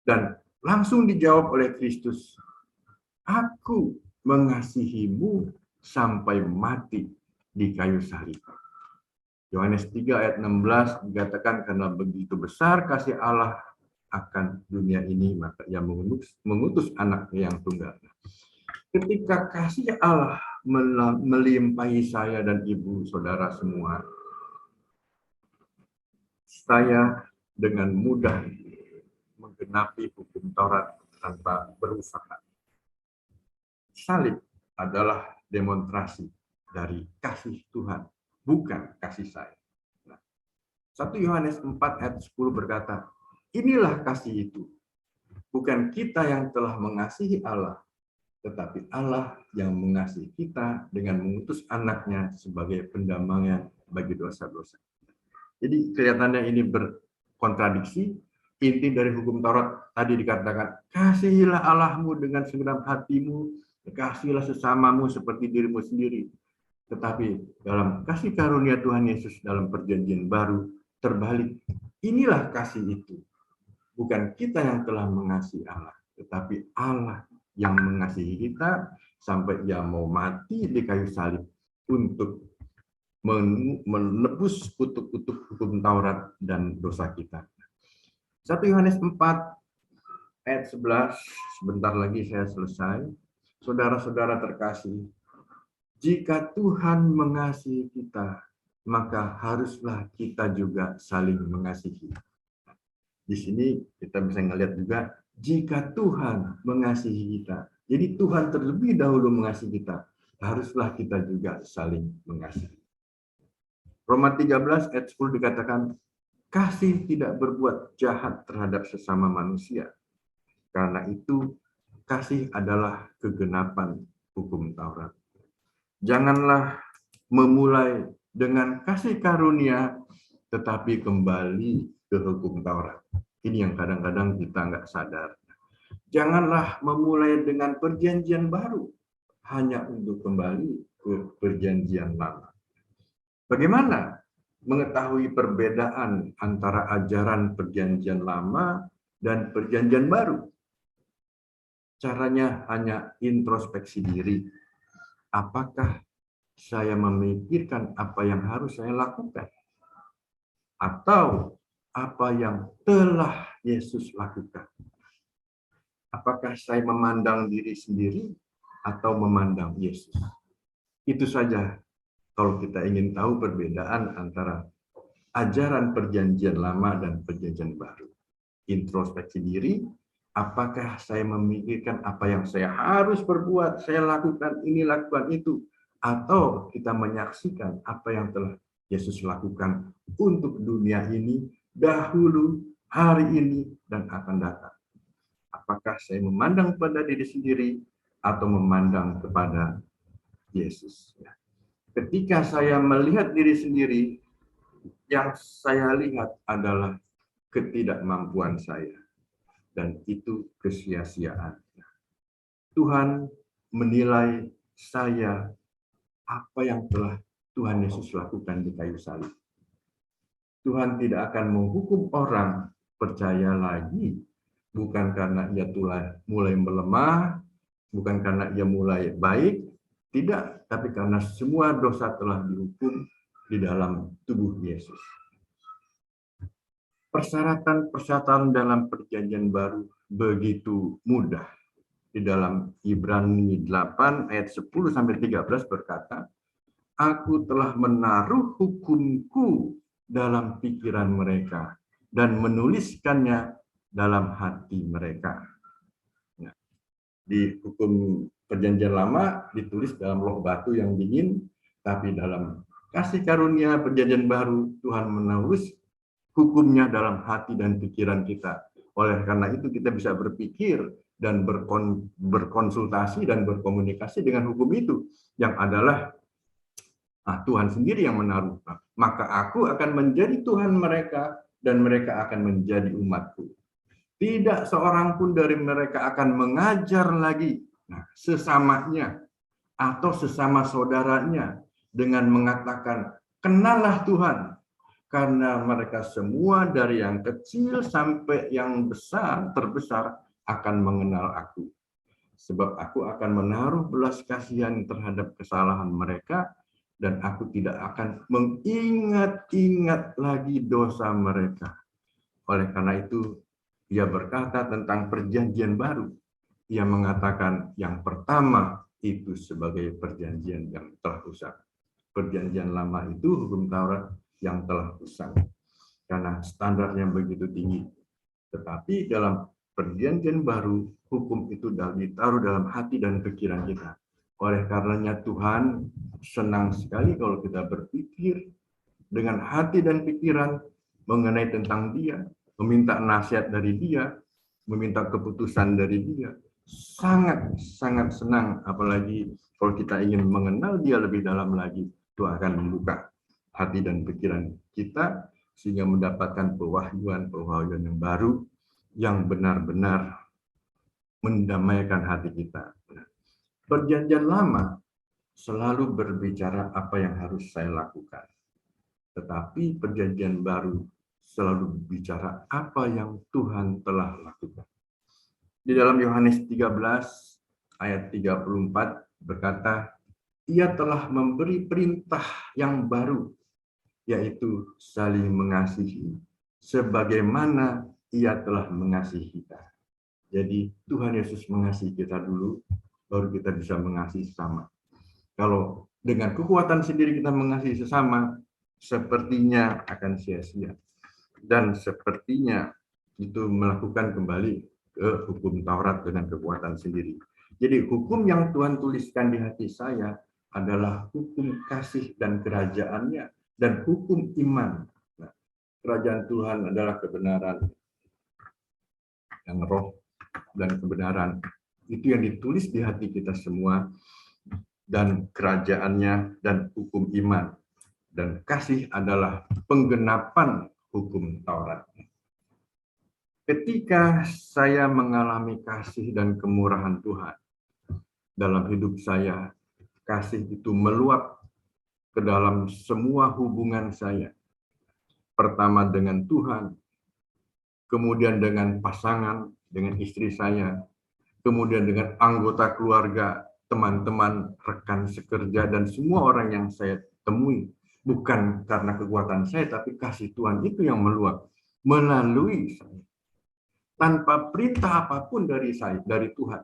Dan langsung dijawab oleh Kristus, aku mengasihimu sampai mati di kayu salib. Yohanes 3 ayat 16 dikatakan karena begitu besar kasih Allah akan dunia ini, maka ia mengutus anaknya yang tunggal. Ketika kasih Allah melimpahi saya dan ibu saudara semua, saya dengan mudah menggenapi hukum Taurat tanpa berusaha. Salib adalah demonstrasi dari kasih Tuhan, bukan kasih saya. 1 Yohanes 4 ayat 10 berkata, inilah kasih itu, bukan kita yang telah mengasihi Allah, tetapi Allah yang mengasihi kita dengan mengutus anaknya sebagai pendamaian bagi dosa-dosa. Jadi kelihatannya ini berkontradiksi. Inti dari hukum Taurat tadi dikatakan, kasihilah Allahmu dengan segenap hatimu, kasihilah sesamamu seperti dirimu sendiri. Tetapi dalam kasih karunia Tuhan Yesus dalam perjanjian baru, terbalik. Inilah kasih itu. Bukan kita yang telah mengasihi Allah, tetapi Allah yang mengasihi kita sampai ia mau mati di kayu salib untuk menebus kutuk-kutuk hukum Taurat dan dosa kita. 1 Yohanes 4 ayat 11, sebentar lagi saya selesai. Saudara-saudara terkasih, jika Tuhan mengasihi kita, maka haruslah kita juga saling mengasihi. Di sini kita bisa melihat juga, jika Tuhan mengasihi kita, jadi Tuhan terlebih dahulu mengasihi kita, haruslah kita juga saling mengasihi. Roma 13 ayat 10 dikatakan, kasih tidak berbuat jahat terhadap sesama manusia. Karena itu, kasih adalah kegenapan hukum Taurat. Janganlah memulai dengan kasih karunia, tetapi kembali ke hukum Taurat. Ini yang kadang-kadang kita nggak sadar. Janganlah memulai dengan perjanjian baru, hanya untuk kembali ke perjanjian lama. Bagaimana mengetahui perbedaan antara ajaran perjanjian lama dan perjanjian baru. Caranya hanya introspeksi diri. Apakah saya memikirkan apa yang harus saya lakukan? Atau apa yang telah Yesus lakukan? Apakah saya memandang diri sendiri atau memandang Yesus? Itu saja kalau kita ingin tahu perbedaan antara ajaran perjanjian lama dan perjanjian baru. Introspeksi diri, apakah saya memikirkan apa yang saya harus perbuat, saya lakukan ini, lakukan itu, atau kita menyaksikan apa yang telah Yesus lakukan untuk dunia ini, dahulu, hari ini, dan akan datang. Apakah saya memandang pada diri sendiri atau memandang kepada Yesus? Ketika saya melihat diri sendiri, yang saya lihat adalah ketidakmampuan saya. Dan itu kesia-siaan. Tuhan menilai saya apa yang telah Tuhan Yesus lakukan di kayu salib. Tuhan tidak akan menghukum orang percaya lagi, bukan karena ia mulai melemah, bukan karena ia mulai baik, tidak, tapi karena semua dosa telah dihukum di dalam tubuh Yesus. Persyaratan dalam perjanjian baru begitu mudah. Di dalam Ibrani 8 ayat 10-13 berkata, Aku telah menaruh hukumku dalam pikiran mereka dan menuliskannya dalam hati mereka. Nah, di hukum perjanjian lama ditulis dalam loh batu yang dingin, tapi dalam kasih karunia perjanjian baru Tuhan menulis hukumnya dalam hati dan pikiran kita. Oleh karena itu kita bisa berpikir dan berkonsultasi dan berkomunikasi dengan hukum itu, yang adalah Tuhan sendiri yang menaruh. Maka aku akan menjadi Tuhan mereka dan mereka akan menjadi umatku. Tidak seorang pun dari mereka akan mengajar lagi sesamanya atau sesama saudaranya dengan mengatakan, kenallah Tuhan. Karena mereka semua dari yang kecil sampai yang terbesar akan mengenal aku. Sebab aku akan menaruh belas kasihan terhadap kesalahan mereka, dan aku tidak akan mengingat-ingat lagi dosa mereka. Oleh karena itu, ia berkata tentang perjanjian baru. Ia mengatakan yang pertama itu sebagai perjanjian yang telah usang. Perjanjian lama itu hukum Taurat yang telah usang karena standarnya begitu tinggi. Tetapi dalam perjanjian baru, hukum itu ditaruh dalam hati dan pikiran kita. Oleh karenanya Tuhan senang sekali kalau kita berpikir dengan hati dan pikiran mengenai tentang Dia, meminta nasihat dari Dia, meminta keputusan dari Dia. Sangat senang, apalagi kalau kita ingin mengenal Dia lebih dalam lagi. Tuhan akan membuka hati dan pikiran kita sehingga mendapatkan pewahyuan yang baru yang benar-benar mendamaikan hati kita. Perjanjian lama selalu berbicara apa yang harus saya lakukan. Tetapi perjanjian baru selalu bicara apa yang Tuhan telah lakukan. Di dalam Yohanes 13 ayat 34 berkata, Ia telah memberi perintah yang baru, yaitu saling mengasihi, sebagaimana Ia telah mengasihi kita. Jadi Tuhan Yesus mengasihi kita dulu, baru kita bisa mengasihi sesama. Kalau dengan kekuatan sendiri kita mengasihi sesama, sepertinya akan sia-sia. Dan sepertinya itu melakukan kembali ke hukum Taurat dengan kekuatan sendiri. Jadi hukum yang Tuhan tuliskan di hati saya adalah hukum kasih dan kerajaannya, dan hukum iman. Nah, kerajaan Tuhan adalah kebenaran yang roh dan kebenaran. Itu yang ditulis di hati kita semua, dan kerajaannya dan hukum iman. Dan kasih adalah penggenapan hukum Taurat. Ketika saya mengalami kasih dan kemurahan Tuhan dalam hidup saya, kasih itu meluap ke dalam semua hubungan saya. Pertama dengan Tuhan, kemudian dengan pasangan, dengan istri saya, kemudian dengan anggota keluarga, teman-teman, rekan sekerja, dan semua orang yang saya temui. Bukan karena kekuatan saya, tapi kasih Tuhan itu yang meluap melalui saya. Tanpa perintah apapun dari saya, dari Tuhan,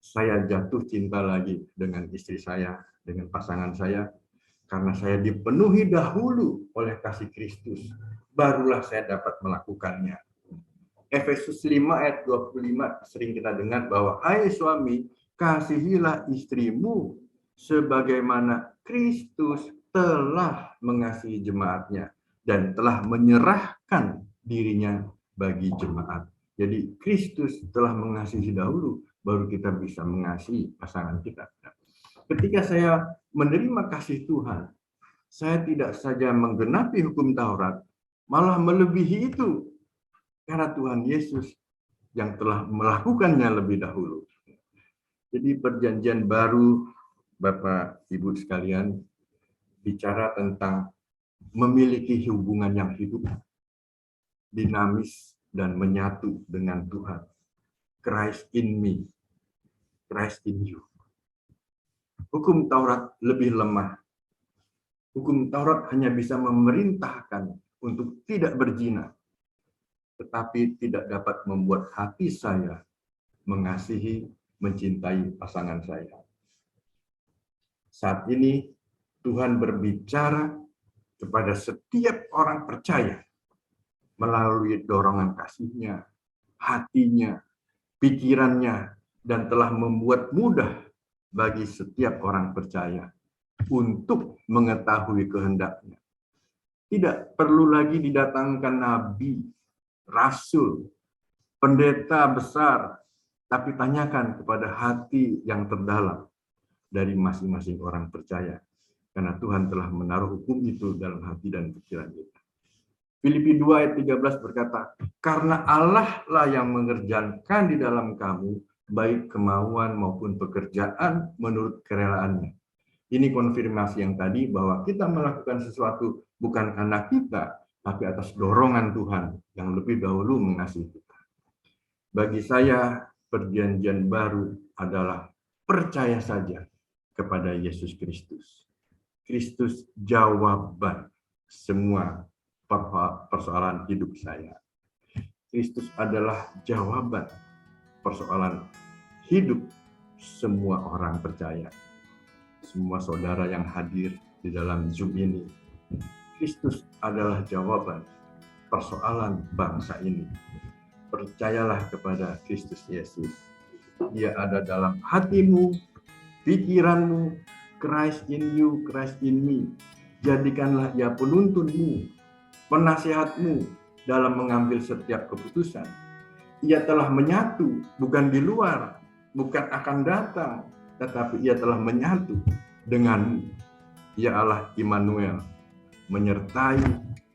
saya jatuh cinta lagi dengan istri saya, dengan pasangan saya, karena saya dipenuhi dahulu oleh kasih Kristus, barulah saya dapat melakukannya. Efesus 5 ayat 25 sering kita dengar bahwa, hai suami, kasihilah istrimu sebagaimana Kristus telah mengasihi jemaatnya dan telah menyerahkan dirinya bagi jemaat. Jadi Kristus telah mengasihi dahulu, baru kita bisa mengasihi pasangan kita. Ketika saya menerima kasih Tuhan, saya tidak saja menggenapi hukum Taurat, malah melebihi itu. Karena Tuhan Yesus yang telah melakukannya lebih dahulu. Jadi perjanjian baru, Bapak Ibu sekalian, bicara tentang memiliki hubungan yang hidup, dinamis, dan menyatu dengan Tuhan. Christ in me, Christ in you. Hukum Taurat lebih lemah. Hukum Taurat hanya bisa memerintahkan untuk tidak berzina, tetapi tidak dapat membuat hati saya mengasihi, mencintai pasangan saya. Saat ini Tuhan berbicara kepada setiap orang percaya melalui dorongan kasih-Nya, hatinya, pikirannya, dan telah membuat mudah bagi setiap orang percaya untuk mengetahui kehendak-Nya. Tidak perlu lagi didatangkan nabi, rasul, pendeta besar, tapi tanyakan kepada hati yang terdalam dari masing-masing orang percaya. Karena Tuhan telah menaruh hukum itu dalam hati dan pikiran kita. Filipi 2 ayat 13 berkata, karena Allah lah yang mengerjakan di dalam kamu, baik kemauan maupun pekerjaan menurut kerelaannya. Ini konfirmasi yang tadi bahwa kita melakukan sesuatu bukan karena kita, tapi atas dorongan Tuhan yang lebih dahulu mengasihi kita. Bagi saya, perjanjian baru adalah percaya saja kepada Yesus Kristus. Kristus jawaban semua persoalan hidup saya. Kristus adalah jawaban persoalan hidup semua orang percaya. Semua saudara yang hadir di dalam Zoom ini. Kristus adalah jawaban persoalan bangsa ini. Percayalah kepada Kristus Yesus. Dia ada dalam hatimu, pikiranmu, Christ in you, Christ in me. Jadikanlah Dia penuntunmu, penasihatmu dalam mengambil setiap keputusan. Ia telah menyatu, bukan di luar, bukan akan datang, tetapi Ia telah menyatu denganmu. Ia Allah Immanuel, menyertai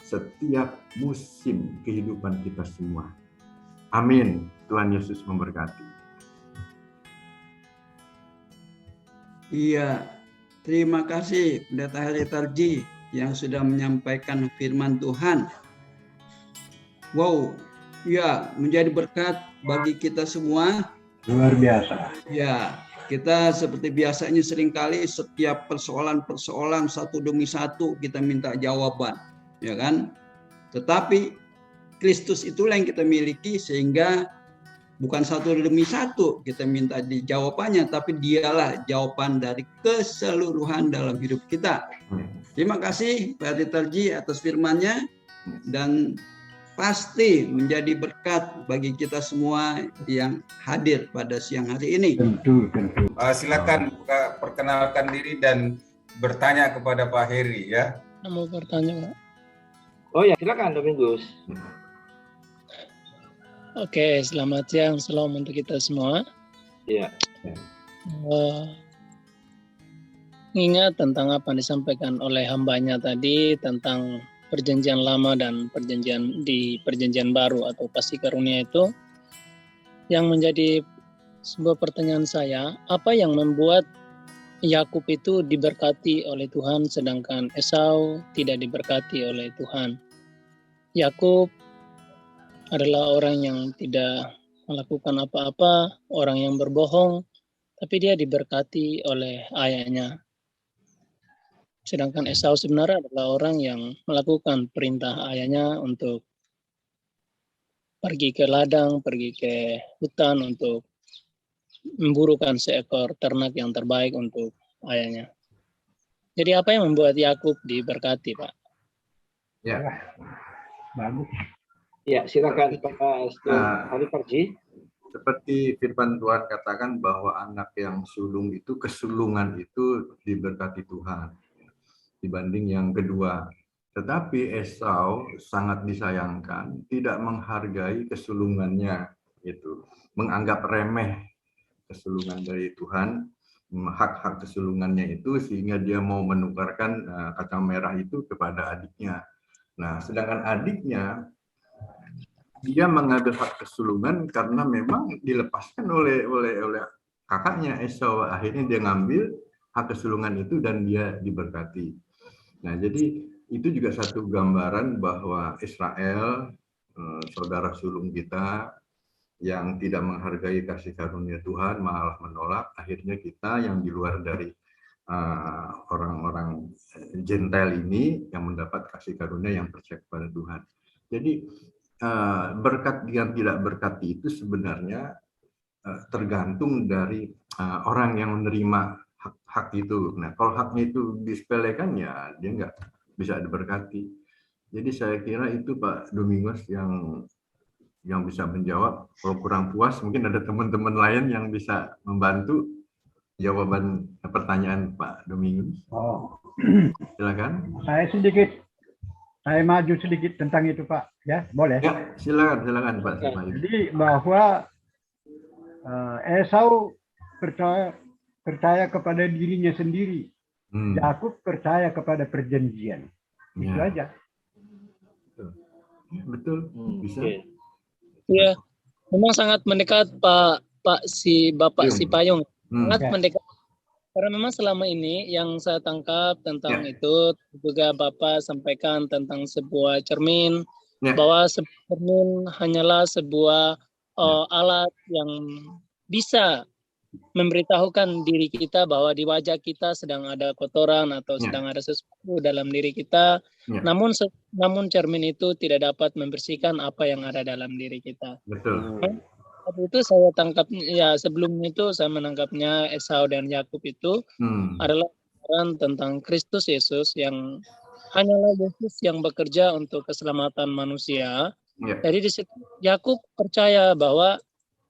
setiap musim kehidupan kita semua. Amin. Tuhan Yesus memberkati. Iya, terima kasih Pendeta Heri Tarji yang sudah menyampaikan firman Tuhan. Wow, ya, menjadi berkat bagi kita semua. Luar biasa. Ya, kita seperti biasanya seringkali setiap persoalan-persoalan satu demi satu kita minta jawaban, ya kan? Tetapi Kristus itulah yang kita miliki sehingga bukan satu demi satu kita minta jawabannya, tapi Dialah jawaban dari keseluruhan dalam hidup kita. Terima kasih Pak Tarji atas firman-Nya dan pasti menjadi berkat bagi kita semua yang hadir pada siang hari ini. Tentu. Silakan perkenalkan diri dan bertanya kepada Pak Heri ya. Mau bertanya, Pak? Oh ya, silakan Domingus. Oke, selamat siang, salam untuk kita semua. Iya. Ingat tentang apa yang disampaikan oleh hambanya tadi tentang perjanjian lama dan perjanjian baru atau kasih karunia itu, yang menjadi sebuah pertanyaan saya, apa yang membuat Yakub itu diberkati oleh Tuhan sedangkan Esau tidak diberkati oleh Tuhan? Yakub adalah orang yang tidak melakukan apa-apa, orang yang berbohong, tapi dia diberkati oleh ayahnya. Sedangkan Esau sebenarnya adalah orang yang melakukan perintah ayahnya untuk pergi ke ladang, pergi ke hutan untuk memburukan seekor ternak yang terbaik untuk ayahnya. Jadi apa yang membuat Yakub diberkati, Pak? Ya, Bagus. Ya, silakan Pak Ali Parji. seperti firman Tuhan katakan bahwa anak yang sulung itu, kesulungan itu diberkati Tuhan dibanding yang kedua. Tetapi Esau sangat disayangkan, tidak menghargai kesulungannya, itu menganggap remeh kesulungan dari Tuhan, hak-hak kesulungannya itu, sehingga dia mau menukarkan kacang merah itu kepada adiknya. Nah, sedangkan adiknya dia mengambil hak kesulungan karena memang dilepaskan oleh kakaknya Esau. Akhirnya dia ngambil hak kesulungan itu dan dia diberkati. Nah, jadi itu juga satu gambaran bahwa Israel, saudara sulung kita, yang tidak menghargai kasih karunia Tuhan, malah menolak. Akhirnya kita yang di luar dari orang-orang Gentile ini yang mendapat kasih karunia yang percaya kepada Tuhan. Jadi berkat yang tidak berkati itu sebenarnya tergantung dari orang yang menerima hak itu. Nah, kalau haknya itu disepelekan, ya dia nggak bisa diberkati. Jadi saya kira itu Pak Domingos yang bisa menjawab. Kalau kurang puas, mungkin ada teman-teman lain yang bisa membantu jawaban pertanyaan Pak Domingos. Oh, Silakan. Saya maju sedikit tentang itu, Pak. Ya, boleh. Ya, silakan Pak. Jadi bahwa Esau percaya kepada dirinya sendiri. Yakub percaya kepada perjanjian. Itu aja. Betul. Bisa. Iya, memang sangat mendekat Bapak si Payung. Sangat mendekat. Karena memang selama ini yang saya tangkap tentang itu juga Bapak sampaikan tentang sebuah cermin, bahwa sebuah cermin hanyalah sebuah alat yang bisa memberitahukan diri kita bahwa di wajah kita sedang ada kotoran atau sedang ada sesuatu dalam diri kita. Namun cermin itu tidak dapat membersihkan apa yang ada dalam diri kita. Betul. Itu saya tangkap, ya sebelumnya itu saya menangkapnya Esau dan Yakub itu adalah tentang Kristus Yesus, yang hanyalah Yesus yang bekerja untuk keselamatan manusia. Jadi di situ Yakub percaya bahwa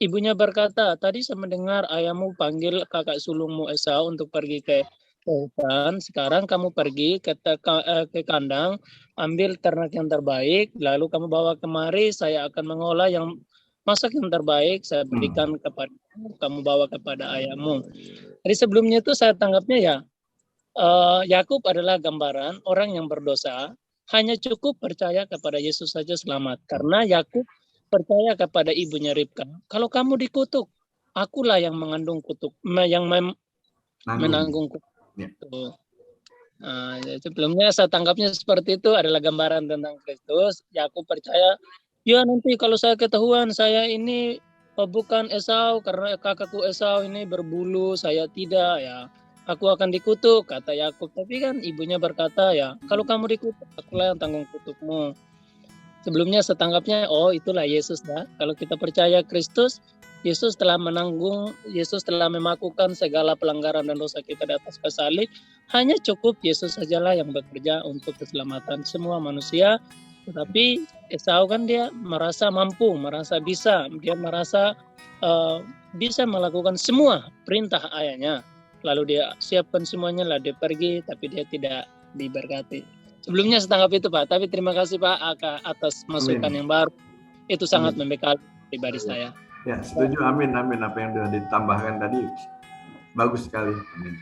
ibunya berkata, tadi saya mendengar ayahmu panggil kakak sulungmu Esau untuk pergi ke hutan. Sekarang kamu pergi ke kandang, ambil ternak yang terbaik, lalu kamu bawa kemari, saya akan mengolah yang masak yang terbaik, saya berikan kepadamu, kamu bawa kepada ayahmu. Jadi sebelumnya itu saya tanggapnya ya, Yakub adalah gambaran orang yang berdosa, hanya cukup percaya kepada Yesus saja selamat. Karena Yakub percaya kepada ibunya Ribka, kalau kamu dikutuk, akulah yang mengandung kutuk, yang menanggung kutuk. Sebelumnya saya tangkapnya seperti itu, adalah gambaran tentang Kristus. Yakub percaya, ya nanti kalau saya ketahuan saya ini bukan Esau karena kakakku Esau ini berbulu, saya tidak, ya aku akan dikutuk, kata Yakub. Tapi kan ibunya berkata, ya kalau kamu dikutuk, akulah yang tanggung kutukmu. Sebelumnya setanggapnya, oh itulah Yesus dah. Kalau kita percaya Kristus, Yesus telah menanggung, Yesus telah memakukan segala pelanggaran dan dosa kita di atas kayu salib. Hanya cukup Yesus sajalah yang bekerja untuk keselamatan semua manusia. Tetapi Esau kan dia merasa mampu, merasa bisa, dia merasa bisa melakukan semua perintah ayahnya. Lalu dia siapkan semuanya, lalu dia pergi, tapi dia tidak diberkati. Sebelumnya setanggap itu Pak, tapi terima kasih Pak atas masukan yang baru. Itu sangat membekali pribadi saya. Ya, setuju. Amin. Apa yang sudah ditambahkan tadi bagus sekali. Amin.